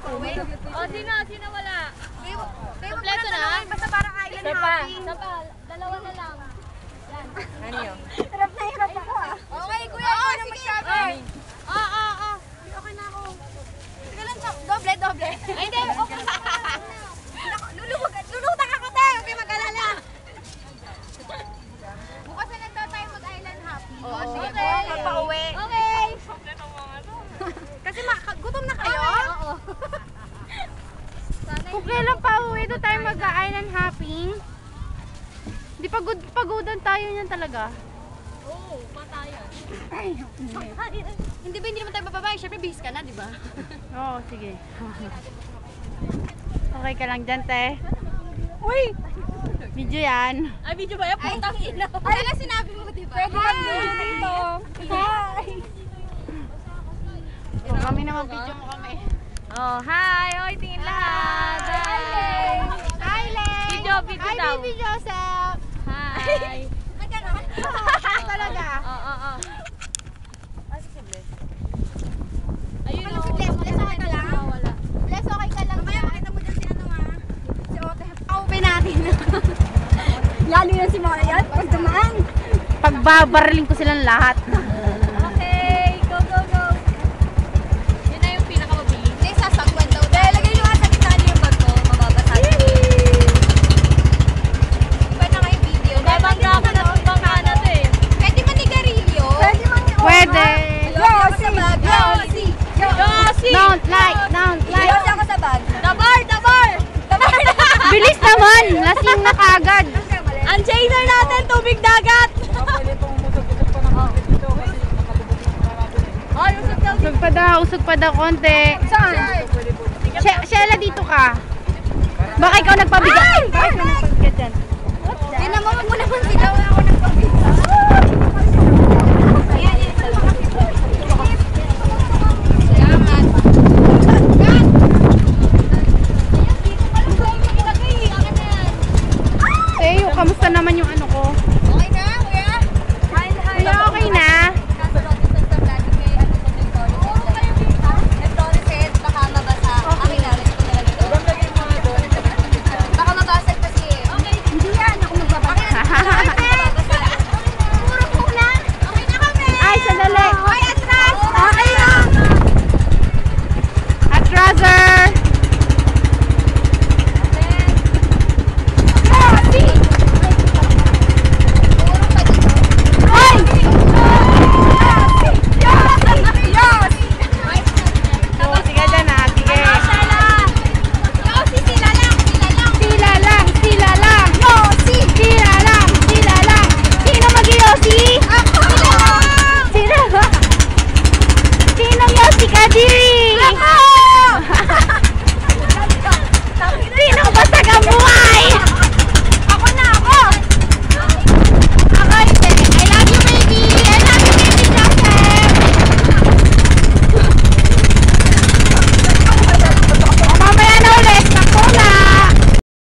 O, sino wala? Kompleto na? Basta parang island hopping. Dalawa na lang. Ano yun? Hirap na hirap ako ah. Okay, kuya, ikaw na magsabi. Okay na ako. Sige lang, doble. Ay, hindi. Okay. Lulutan ako tayo, okay mag-alala. Bukas na lang daw tayo mag-island hopping. Oo, sige okay. po, magpa-uwi. Okay. Kasi gutom na kayo? Oo. Kung kailan pa uwi ito tayo mag-island hopping. Di pagodan tayo niyan talaga. Oo, patayan. Hindi naman tayo bababa. Siyempre, bihis ka na, di ba? Oo, sige. Okay ka lang dyan, te. Uy! Video yan. Ay, video ba yan? Putang ina. Ay, na sinabi mo, di ba? Pwede mag-video dito. Hi! Kami naman video mo kami. Oh, hi! Oy, tingin lahat! Hi! Hi, Leng! Video daw. Hi, baby Joseph! Hi! Nagkaroon? Talaga? Oo. Ayun Ano o. si Bless? Bless, okay ka lang? Wala. Bless, okay ka lang? Mamaya makita mo dyan si ano ha? Si Ote. Pauwi natin. Lalo yun si Marian. Pag dumaan. Pagbabarling ko silang lahat. Okay, go! Yun na yung pinakamabili. Hindi, sasagwan daw. Dahil lagay nyo nga sa gitna niyo yung bag ko. Mababasa. Pwede na kayo video. Babangga ako na itong bangka na to eh. Pwede man nigarilyo. Pwede man niyo. Pwede. Yossi ako sa bag. Yossi. Yossi! Don't like. Yossi ako sa bag. The bar! Bilis naman! Lasing na kagad. Ang chaser natin, tubig dagat! Ay, usap daw. Usog pa daw konti. Saan? Shella, dito ka. Baka ikaw nagpabigay. Bakit ka nagpabigay dyan? Tinan mo, wag mo naman sigaw ako nagpabigay.